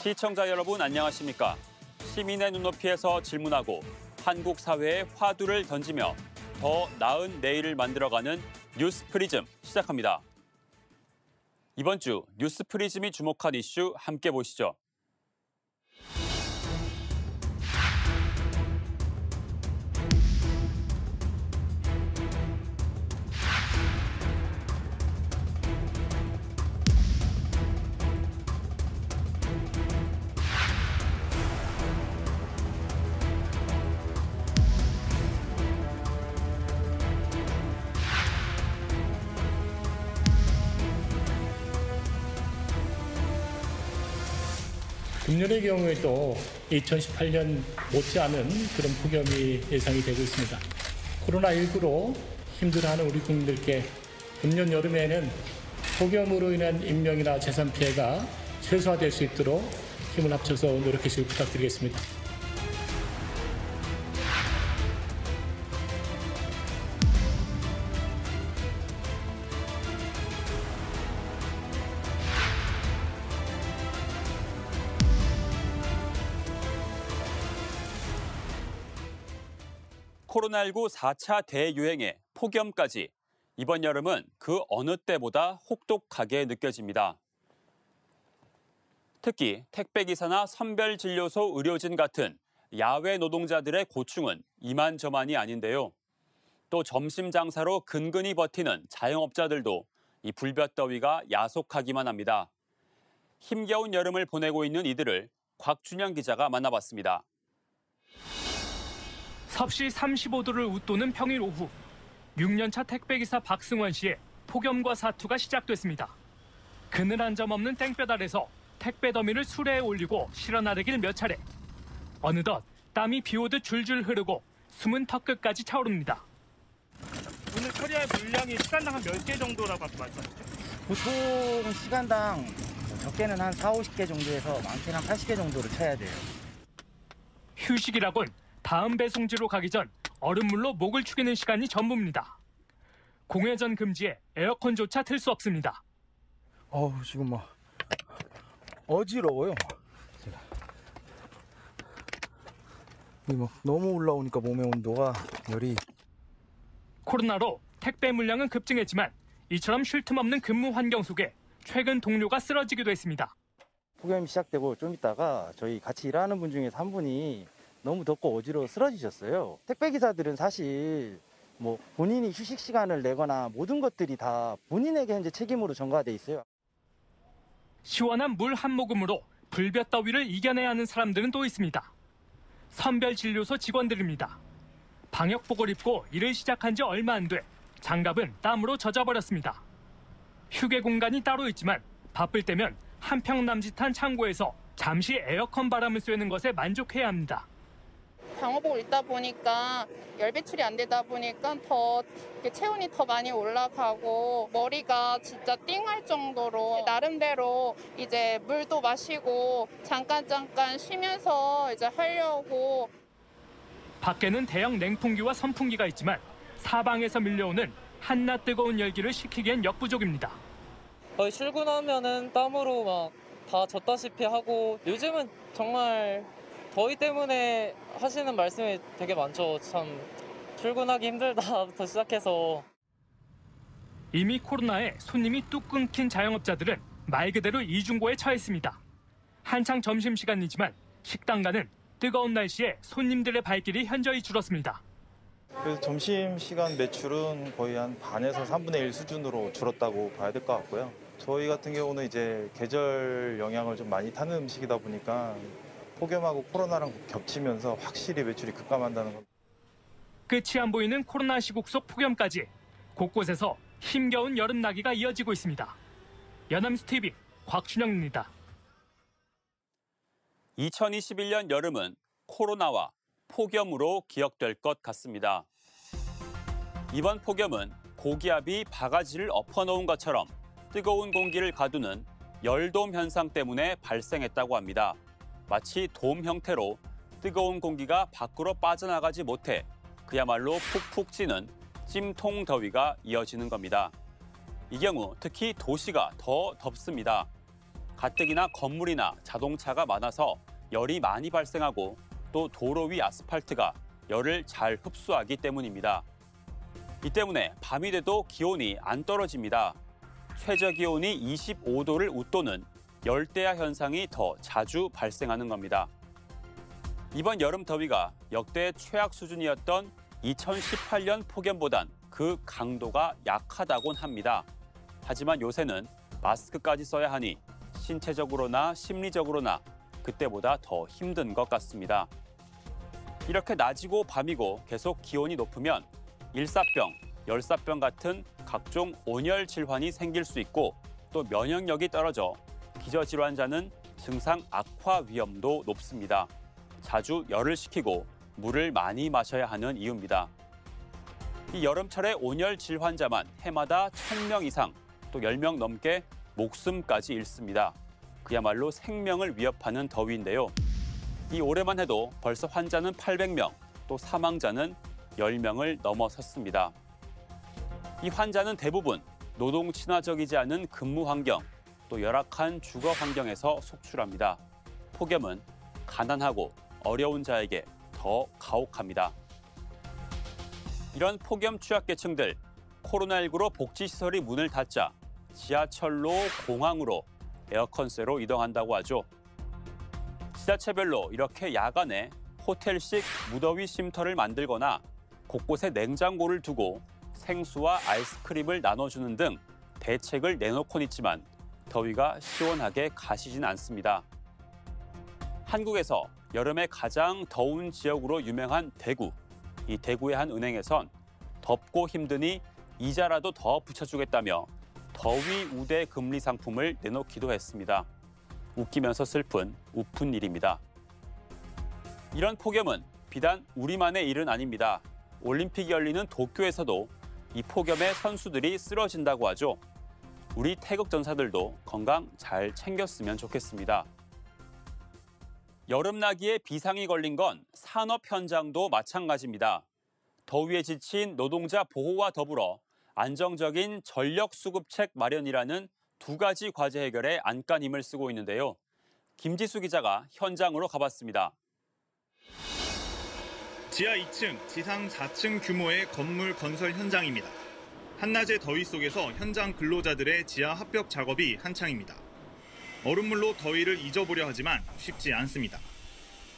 시청자 여러분 안녕하십니까? 시민의 눈높이에서 질문하고 한국 사회에 화두를 던지며 더 나은 내일을 만들어가는 뉴스 프리즘 시작합니다. 이번 주 뉴스 프리즘이 주목한 이슈 함께 보시죠. 금년의 경우에도 2018년 못지않은 그런 폭염이 예상이 되고 있습니다. 코로나19로 힘들어하는 우리 국민들께 금년 여름에는 폭염으로 인한 인명이나 재산 피해가 최소화될 수 있도록 힘을 합쳐서 노력해 주시길 부탁드리겠습니다. 코로나19 4차 대유행에 폭염까지 이번 여름은 그 어느 때보다 혹독하게 느껴집니다. 특히 택배기사나 선별진료소 의료진 같은 야외 노동자들의 고충은 이만저만이 아닌데요. 또 점심 장사로 근근히 버티는 자영업자들도 이 불볕더위가 야속하기만 합니다. 힘겨운 여름을 보내고 있는 이들을 곽준영 기자가 만나봤습니다. 섭씨 35도를 웃도는 평일 오후, 6년차 택배기사 박승원 씨의 폭염과 사투가 시작됐습니다. 그늘 한 점 없는 땡볕 아래서 택배 더미를 수레에 올리고 실어 나르길 몇 차례. 어느덧 땀이 비오듯 줄줄 흐르고 숨은 턱끝까지 차오릅니다. 오늘 처리할 물량이 시간당 한 몇 개 정도라고 아까 말씀하셨죠? 보통 시간당 적게는 한 40-50개 정도에서 많게는 한 80개 정도를 쳐야 돼요. 휴식이라곤 다음 배송지로 가기 전 얼음물로 목을 축이는 시간이 전부입니다. 공회전 금지에 에어컨조차 틀 수 없습니다. 지금 막 어지러워요. 막 너무 올라오니까 몸의 온도가 열이. 코로나로 택배 물량은 급증했지만 이처럼 쉴 틈 없는 근무 환경 속에 최근 동료가 쓰러지기도 했습니다. 폭염이 시작되고 좀 있다가 저희 같이 일하는 분 중에서 한 분이 너무 덥고 어지러워 쓰러지셨어요. 택배기사들은 사실 본인이 휴식 시간을 내거나 모든 것들이 다 본인에게 현재 책임으로 전가돼 있어요. 시원한 물 한 모금으로 불볕더위를 이겨내야 하는 사람들은 또 있습니다. 선별진료소 직원들입니다. 방역복을 입고 일을 시작한 지 얼마 안 돼 장갑은 땀으로 젖어버렸습니다. 휴게 공간이 따로 있지만 바쁠 때면 한평 남짓한 창고에서 잠시 에어컨 바람을 쐬는 것에 만족해야 합니다. 방호복을 입다 보니까 열 배출이 안 되다 보니까 더 체온이 더 많이 올라가고 머리가 진짜 띵할 정도로 나름대로 이제 물도 마시고 잠깐 쉬면서 이제 하려고. 밖에는 대형 냉풍기와 선풍기가 있지만 사방에서 밀려오는 한낮 뜨거운 열기를 식히기엔 역부족입니다. 거의 출근하면은 땀으로 막 다 젖다시피 하고 요즘은 정말 더위 때문에 하시는 말씀이 되게 많죠. 참 출근하기 힘들다부터 시작해서. 이미 코로나에 손님이 뚝 끊긴 자영업자들은 말 그대로 이중고에 처했습니다. 한창 점심시간이지만 식당가는 뜨거운 날씨에 손님들의 발길이 현저히 줄었습니다. 그래서 점심시간 매출은 거의 한 반에서 3분의 1 수준으로 줄었다고 봐야 될 것 같고요. 저희 같은 경우는 이제 계절 영향을 좀 많이 타는 음식이다 보니까 폭염하고 코로나랑 겹치면서 확실히 매출이 급감한다는 겁니다. 끝이 안 보이는 코로나 시국 속 폭염까지 곳곳에서 힘겨운 여름 나기가 이어지고 있습니다. 연합뉴스 TV 곽준영입니다. 2021년 여름은 코로나와 폭염으로 기억될 것 같습니다. 이번 폭염은 고기압이 바가지를 엎어놓은 것처럼 뜨거운 공기를 가두는 열돔 현상 때문에 발생했다고 합니다. 마치 돔 형태로 뜨거운 공기가 밖으로 빠져나가지 못해 그야말로 푹푹 찌는 찜통 더위가 이어지는 겁니다. 이 경우 특히 도시가 더 덥습니다. 가뜩이나 건물이나 자동차가 많아서 열이 많이 발생하고 또 도로 위 아스팔트가 열을 잘 흡수하기 때문입니다. 이 때문에 밤이 돼도 기온이 안 떨어집니다. 최저 기온이 25도를 웃도는 열대야 현상이 더 자주 발생하는 겁니다. 이번 여름 더위가 역대 최악 수준이었던 2018년 폭염보단 그 강도가 약하다곤 합니다. 하지만 요새는 마스크까지 써야 하니 신체적으로나 심리적으로나 그때보다 더 힘든 것 같습니다. 이렇게 낮이고 밤이고 계속 기온이 높으면 일사병, 열사병 같은 각종 온열 질환이 생길 수 있고 또 면역력이 떨어져 기저질환자는 증상 악화 위험도 높습니다. 자주 열을 식히고 물을 많이 마셔야 하는 이유입니다. 이 여름철에 온열 질환자만 해마다 1,000명 이상 또 10명 넘게 목숨까지 잃습니다. 그야말로 생명을 위협하는 더위인데요. 이 올해만 해도 벌써 환자는 800명, 또 사망자는 10명을 넘어섰습니다. 이 환자는 대부분 노동 친화적이지 않은 근무 환경, 또 열악한 주거 환경에서 속출합니다. 폭염은 가난하고 어려운 자에게 더 가혹합니다. 이런 폭염 취약계층들, 코로나19로 복지시설이 문을 닫자 지하철로 공항으로 에어컨 쐬로 이동한다고 하죠. 지자체별로 이렇게 야간에 호텔식 무더위 쉼터를 만들거나 곳곳에 냉장고를 두고 생수와 아이스크림을 나눠주는 등 대책을 내놓곤 있지만 더위가 시원하게 가시진 않습니다. 한국에서 여름에 가장 더운 지역으로 유명한 대구. 이 대구의 한 은행에선 덥고 힘드니 이자라도 더 붙여주겠다며 더위 우대 금리 상품을 내놓기도 했습니다. 웃기면서 슬픈 우픈 일입니다. 이런 폭염은 비단 우리만의 일은 아닙니다. 올림픽이 열리는 도쿄에서도 이 폭염에 선수들이 쓰러진다고 하죠. 우리 태극 전사들도 건강 잘 챙겼으면 좋겠습니다. 여름나기에 비상이 걸린 건 산업 현장도 마찬가지입니다. 더위에 지친 노동자 보호와 더불어 안정적인 전력 수급책 마련이라는 두 가지 과제 해결에 안간힘을 쓰고 있는데요. 김지수 기자가 현장으로 가봤습니다. 지하 2층, 지상 4층 규모의 건물 건설 현장입니다. 한낮의 더위 속에서 현장 근로자들의 지하 합벽 작업이 한창입니다. 얼음물로 더위를 잊어보려 하지만 쉽지 않습니다.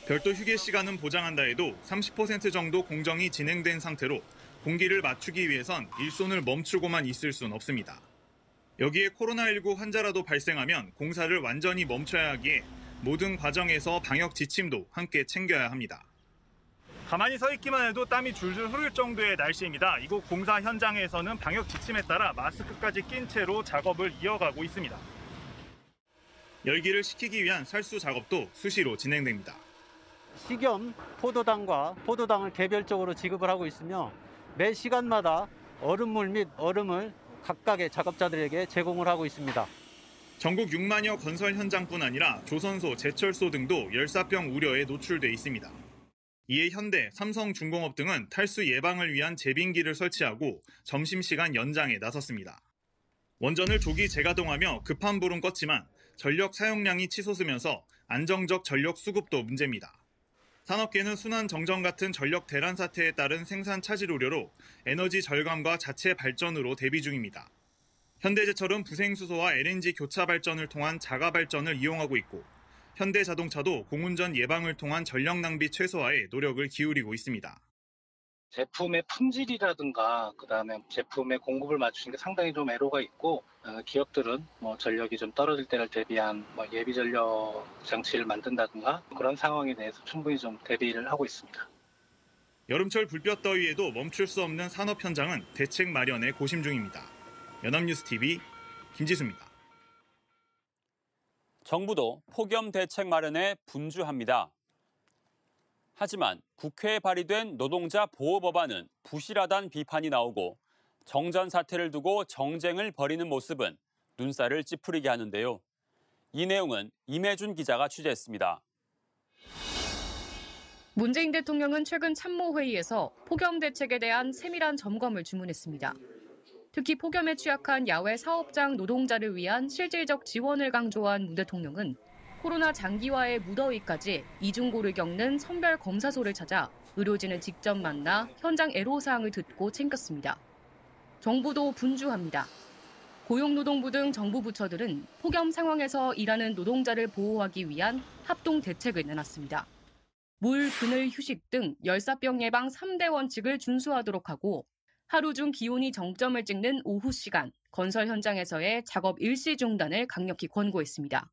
별도 휴게 시간은 보장한다 해도 30% 정도 공정이 진행된 상태로 공기를 맞추기 위해선 일손을 멈추고만 있을 순 없습니다. 여기에 코로나19 환자라도 발생하면 공사를 완전히 멈춰야 하기에 모든 과정에서 방역 지침도 함께 챙겨야 합니다. 가만히 서 있기만 해도 땀이 줄줄 흐를 정도의 날씨입니다. 이곳 공사 현장에서는 방역 지침에 따라 마스크까지 낀 채로 작업을 이어가고 있습니다. 열기를 식히기 위한 살수 작업도 수시로 진행됩니다. 식염 포도당과 포도당을 개별적으로 지급을 하고 있으며 매 시간마다 얼음물 및 얼음을 각각의 작업자들에게 제공을 하고 있습니다. 전국 6만여 건설 현장뿐 아니라 조선소, 제철소 등도 열사병 우려에 노출돼 있습니다. 이에 현대, 삼성중공업 등은 탈수 예방을 위한 제빙기를 설치하고 점심시간 연장에 나섰습니다. 원전을 조기 재가동하며 급한 불은 껐지만 전력 사용량이 치솟으면서 안정적 전력 수급도 문제입니다. 산업계는 순환 정전 같은 전력 대란 사태에 따른 생산 차질 우려로 에너지 절감과 자체 발전으로 대비 중입니다. 현대제철은 부생수소와 LNG 교차 발전을 통한 자가 발전을 이용하고 있고 현대자동차도 공운전 예방을 통한 전력 낭비 최소화에 노력을 기울이고 있습니다. 제품의 품질이라든가 그다음에 제품의 공급을 맞추는 게 상당히 좀 애로가 있고 기업들은 전력이 좀 떨어질 때를 대비한 예비 전력 장치를 만든다든가 그런 상황에 대해서 충분히 좀 대비를 하고 있습니다. 여름철 불볕더위에도 멈출 수 없는 산업 현장은 대책 마련에 고심 중입니다. 연합뉴스TV 김지수입니다. 정부도 폭염 대책 마련에 분주합니다. 하지만 국회에 발의된 노동자 보호 법안은 부실하다는 비판이 나오고 정전 사태를 두고 정쟁을 벌이는 모습은 눈살을 찌푸리게 하는데요. 이 내용은 임혜준 기자가 취재했습니다. 문재인 대통령은 최근 참모회의에서 폭염 대책에 대한 세밀한 점검을 주문했습니다. 특히 폭염에 취약한 야외 사업장 노동자를 위한 실질적 지원을 강조한 문 대통령은 코로나 장기화의 무더위까지 이중고를 겪는 선별 검사소를 찾아 의료진을 직접 만나 현장 애로사항을 듣고 챙겼습니다. 정부도 분주합니다. 고용노동부 등 정부 부처들은 폭염 상황에서 일하는 노동자를 보호하기 위한 합동 대책을 내놨습니다. 물, 그늘, 휴식 등 열사병 예방 3대 원칙을 준수하도록 하고 하루 중 기온이 정점을 찍는 오후 시간, 건설 현장에서의 작업 일시 중단을 강력히 권고했습니다.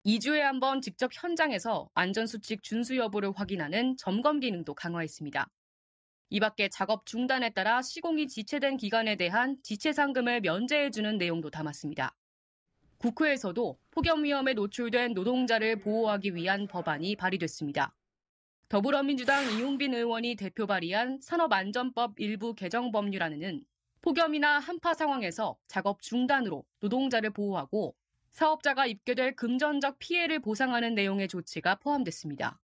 2주에 한 번 직접 현장에서 안전수칙 준수 여부를 확인하는 점검 기능도 강화했습니다. 이 밖에 작업 중단에 따라 시공이 지체된 기간에 대한 지체상금을 면제해주는 내용도 담았습니다. 국회에서도 폭염 위험에 노출된 노동자를 보호하기 위한 법안이 발의됐습니다. 더불어민주당 이용빈 의원이 대표 발의한 산업안전법 일부 개정 법률안에는 폭염이나 한파 상황에서 작업 중단으로 노동자를 보호하고 사업자가 입게 될 금전적 피해를 보상하는 내용의 조치가 포함됐습니다.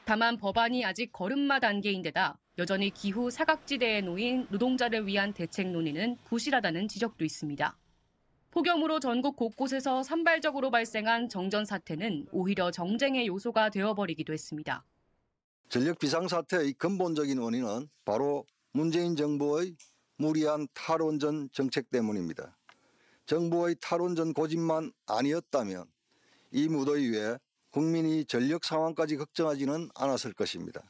다만 법안이 아직 걸음마 단계인데다 여전히 기후 사각지대에 놓인 노동자를 위한 대책 논의는 부실하다는 지적도 있습니다. 폭염으로 전국 곳곳에서 산발적으로 발생한 정전 사태는 오히려 정쟁의 요소가 되어버리기도 했습니다. 전력 비상사태의 근본적인 원인은 바로 문재인 정부의 무리한 탈원전 정책 때문입니다. 정부의 탈원전 고집만 아니었다면 이 무더위에 국민이 전력 상황까지 걱정하지는 않았을 것입니다.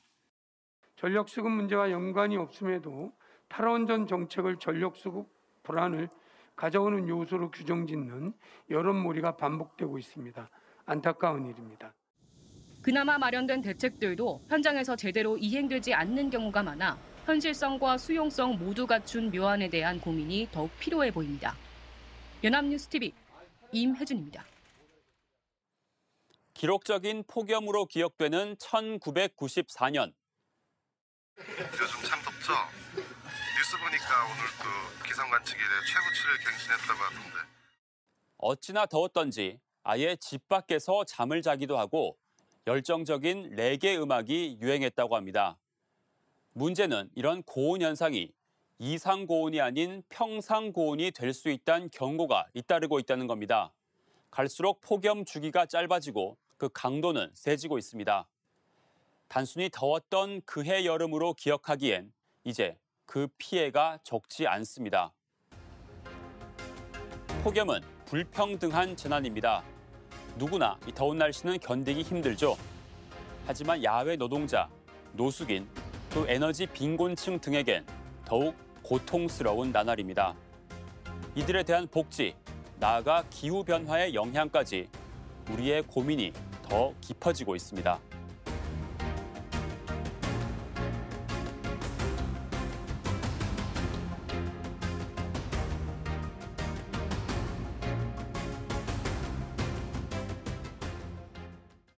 전력 수급 문제와 연관이 없음에도 탈원전 정책을 전력 수급 불안을 가져오는 요소로 규정짓는 여론몰이가 반복되고 있습니다. 안타까운 일입니다. 그나마 마련된 대책들도 현장에서 제대로 이행되지 않는 경우가 많아 현실성과 수용성 모두 갖춘 묘안에 대한 고민이 더욱 필요해 보입니다. 연합뉴스TV 임혜준입니다. 기록적인 폭염으로 기억되는 1994년. 요즘 참 덥죠? 뉴스 보니까 오늘 또 기상관측일에 최고치를 갱신했다고 하던데. 어찌나 더웠던지 아예 집 밖에서 잠을 자기도 하고 열정적인 레게 음악이 유행했다고 합니다. 문제는 이런 고온 현상이 이상 고온이 아닌 평상 고온이 될 수 있다는 경고가 잇따르고 있다는 겁니다. 갈수록 폭염 주기가 짧아지고 그 강도는 세지고 있습니다. 단순히 더웠던 그해 여름으로 기억하기엔 이제 그 피해가 적지 않습니다. 폭염은 불평등한 재난입니다. 누구나 이 더운 날씨는 견디기 힘들죠. 하지만 야외 노동자, 노숙인, 또 에너지 빈곤층 등에겐 더욱 고통스러운 나날입니다. 이들에 대한 복지, 나아가 기후변화의 영향까지 우리의 고민이 더 깊어지고 있습니다.